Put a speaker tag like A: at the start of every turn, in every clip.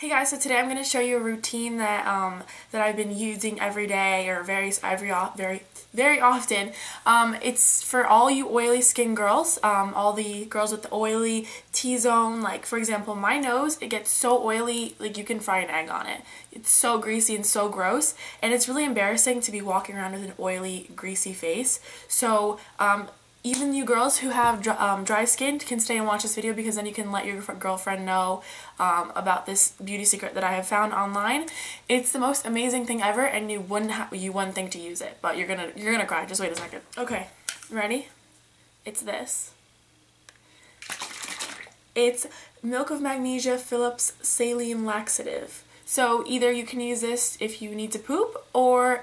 A: Hey guys, so today I'm going to show you a routine that that I've been using every day or very often. It's for all you oily skin girls, all the girls with the oily T-zone. Like for example, my nose, it gets so oily, like you can fry an egg on it. It's so greasy and so gross, and it's really embarrassing to be walking around with an oily, greasy face. So even you girls who have dry skin can stay and watch this video, because then you can let your girlfriend know about this beauty secret that I have found online. It's the most amazing thing ever, and you wouldn't think to use it, but you're gonna cry. Just wait a second. Okay, ready? It's this. It's Milk of Magnesia Phillips Saline Laxative. So either you can use this if you need to poop, or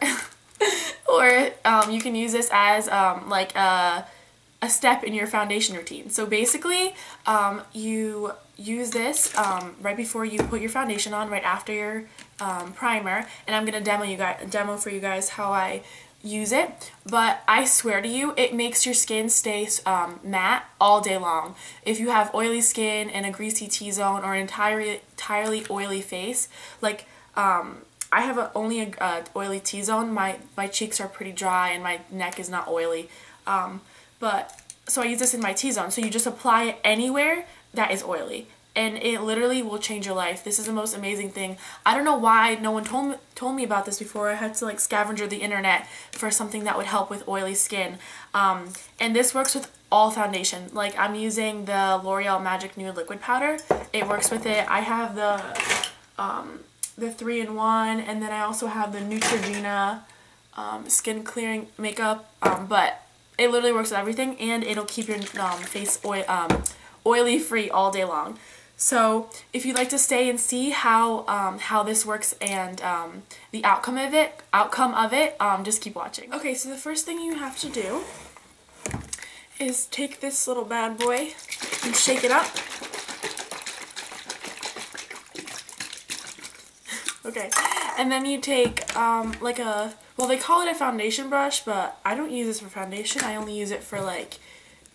A: you can use this as like a step in your foundation routine. So basically, you use this right before you put your foundation on, right after your primer, and I'm gonna demo for you guys how I use it. But I swear to you, it makes your skin stay matte all day long. If you have oily skin and a greasy T-zone or an entirely oily face, like I have only a oily T-zone. My cheeks are pretty dry and my neck is not oily. So I use this in my T-zone. So you just apply it anywhere that is oily, and it literally will change your life. This is the most amazing thing. I don't know why no one told me about this before. I had to like scavenger the internet for something that would help with oily skin. And this works with all foundation. Like I'm using the L'Oreal Magic Nude Liquid Powder. It works with it. I have the 3-in-1, and then I also have the Neutrogena skin clearing makeup. But it literally works with everything, and it'll keep your face oily free all day long. So if you'd like to stay and see how this works and the outcome of it, just keep watching. Okay, so the first thing you have to do is take this little bad boy and shake it up. Okay, and then you take like well, they call it a foundation brush, but I don't use this for foundation. I only use it for like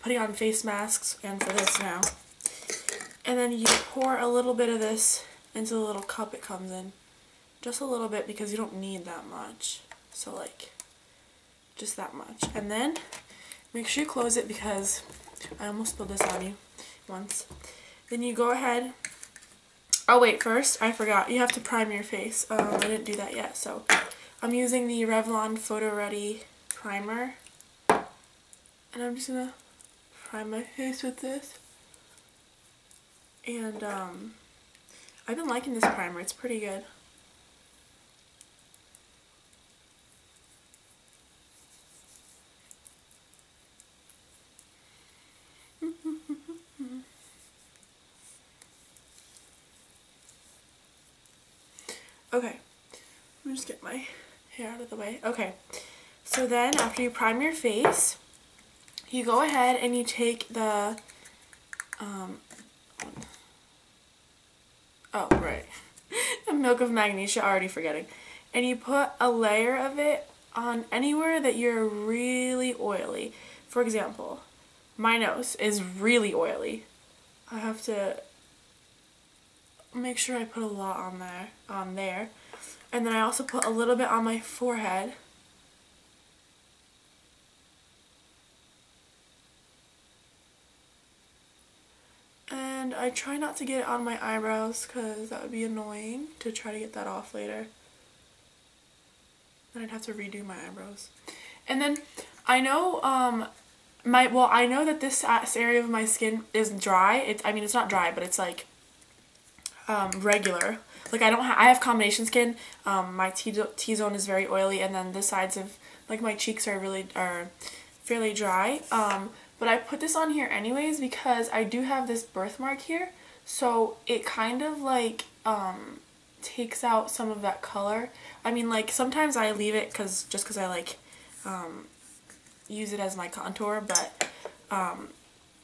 A: putting on face masks and for this now. And then you pour a little bit of this into the little cup it comes in. Just a little bit, because you don't need that much. So like, just that much. And then make sure you close it, because I almost spilled this on you once. Then you go ahead. Oh wait, first, I forgot. You have to prime your face. I didn't do that yet, so I'm using the Revlon Photo Ready Primer. And I'm just gonna prime my face with this. And I've been liking this primer. It's pretty good. Okay, let me just get my hair out of the way. Okay, so then after you prime your face, you go ahead and you take the, oh, right, the Milk of Magnesia, already forgetting, and you put a layer of it on anywhere that you're really oily. For example, my nose is really oily. I have to make sure I put a lot on there, and then I also put a little bit on my forehead. And I try not to get it on my eyebrows, because that would be annoying to try to get that off later. Then I'd have to redo my eyebrows. And then I know I know that this area of my skin is dry. I mean, it's not dry, but it's like regular. Like I have combination skin. My T-zone is very oily, and then the sides of like my cheeks are fairly dry. But I put this on here anyways, because I do have this birthmark here, so it kind of like takes out some of that color. I mean, like sometimes I leave it just because I like use it as my contour, but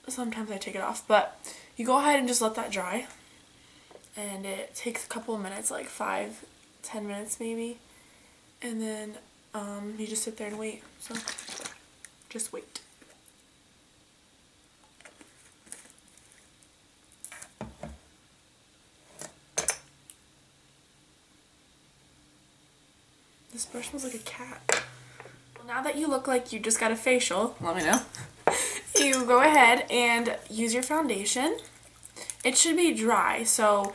A: sometimes I take it off. But you go ahead and just let that dry. And it takes a couple of minutes, like 5-10 minutes maybe, and then you just sit there and wait. So just wait. This brush smells like a cat. Well, now that you look like you just got a facial, let me know. You go ahead and use your foundation. It should be dry, so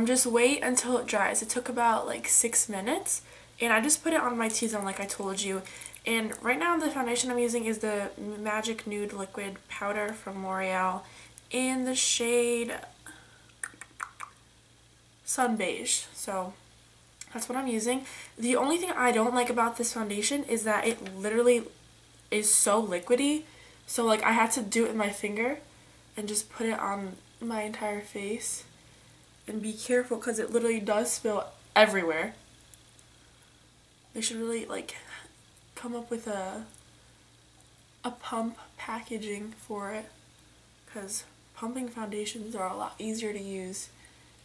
A: just wait until it dries. It took about like 6 minutes, and I just put it on my T-zone like I told you. And right now the foundation I'm using is the Magic Nude Liquid Powder from L'Oreal in the shade Sun Beige. So that's what I'm using. The only thing I don't like about this foundation is that it literally is so liquidy. So like I had to do it with my finger and just put it on my entire face. And be careful because it literally does spill everywhere. They should really like come up with a pump packaging for it, because pumping foundations are a lot easier to use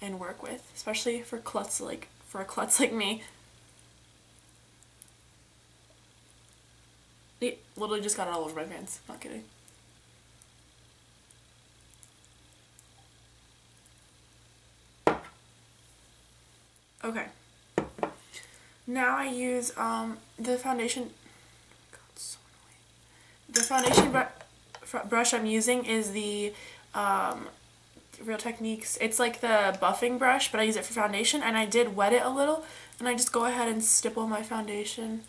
A: and work with, especially for a klutz like me. It literally just got it all over my pants, not kidding. Okay, now I use the foundation. God, so annoying. The foundation brush I'm using is the Real Techniques. It's like the buffing brush, but I use it for foundation, and I did wet it a little, and I just go ahead and stipple my foundation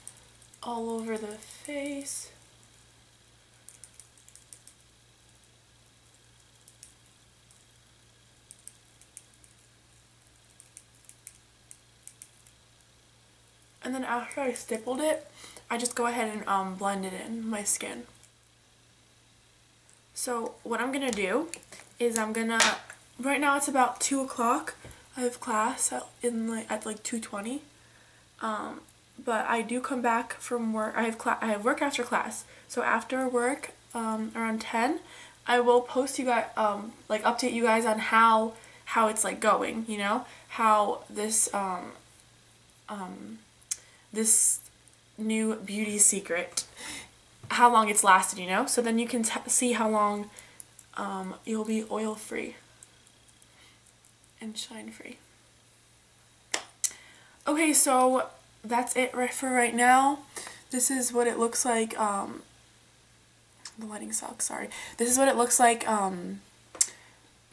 A: all over the face. And then after I stippled it, I just go ahead and blend it in my skin. So what I'm going to do is right now it's about 2 o'clock. I have class at like 2:20. But I do come back from work. I have work after class. So after work, around 10, I will post you guys, like update you guys on how it's like going, you know? How this, this new beauty secret, how long it's lasted, you know? So then you can see how long you'll be oil free and shine free. Okay, so that's it for right now. This is what it looks like. The lighting sucks, sorry. This is what it looks like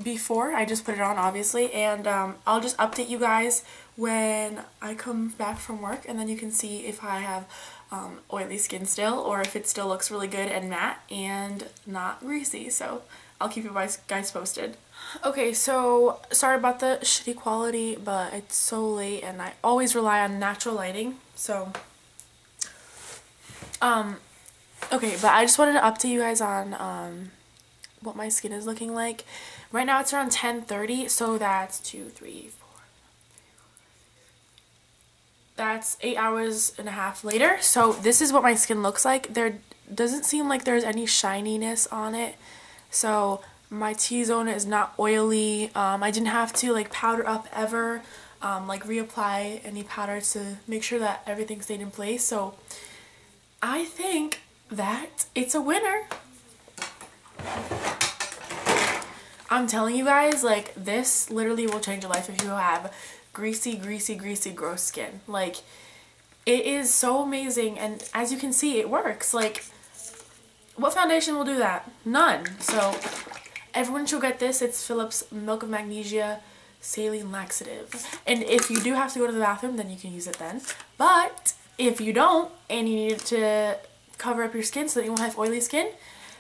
A: before I just put it on, obviously, and I'll just update you guys when I come back from work, and then you can see if I have oily skin still, or if it still looks really good and matte and not greasy. So I'll keep you guys posted. Okay, so sorry about the shitty quality, but it's so late and I always rely on natural lighting. So okay, but I just wanted to update you guys on what my skin is looking like. Right now it's around 10:30, so that's 2, 3, 4. That's 8 hours and a half later. So this is what my skin looks like. There doesn't seem like there's any shininess on it. So my T-zone is not oily. I didn't have to like powder up ever, like reapply any powder to make sure that everything stayed in place. So I think that it's a winner. I'm telling you guys, like, this literally will change your life if you have greasy, gross skin. Like, it is so amazing, and as you can see, it works. Like, what foundation will do that? None. So everyone should get this. It's Philips Milk of Magnesia Saline Laxative. And if you do have to go to the bathroom, then you can use it then. But if you don't, and you need it to cover up your skin so that you won't have oily skin,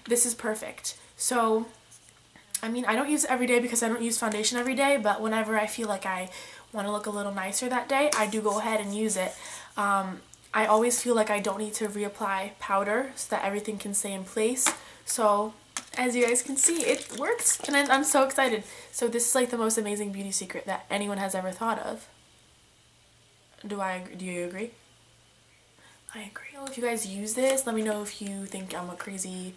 A: this is perfect. So I mean, I don't use it every day because I don't use foundation every day, but whenever I feel like I want to look a little nicer that day, I do go ahead and use it. I always feel like I don't need to reapply powder so that everything can stay in place. So as you guys can see, it works, and I'm so excited. So this is like the most amazing beauty secret that anyone has ever thought of. Do you agree? I agree. If you guys use this, let me know if you think I'm a crazy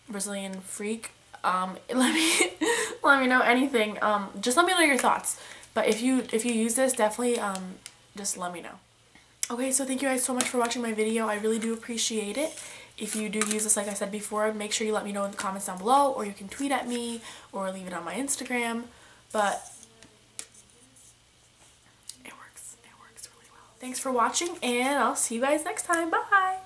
A: Brazilian freak. Let me know anything. Just let me know your thoughts. But if you use this, definitely just let me know. Okay, so thank you guys so much for watching my video. I really do appreciate it. If you do use this, like I said before, make sure you let me know in the comments down below, or you can tweet at me or leave it on my Instagram. But it works really well. Thanks for watching, and I'll see you guys next time. Bye!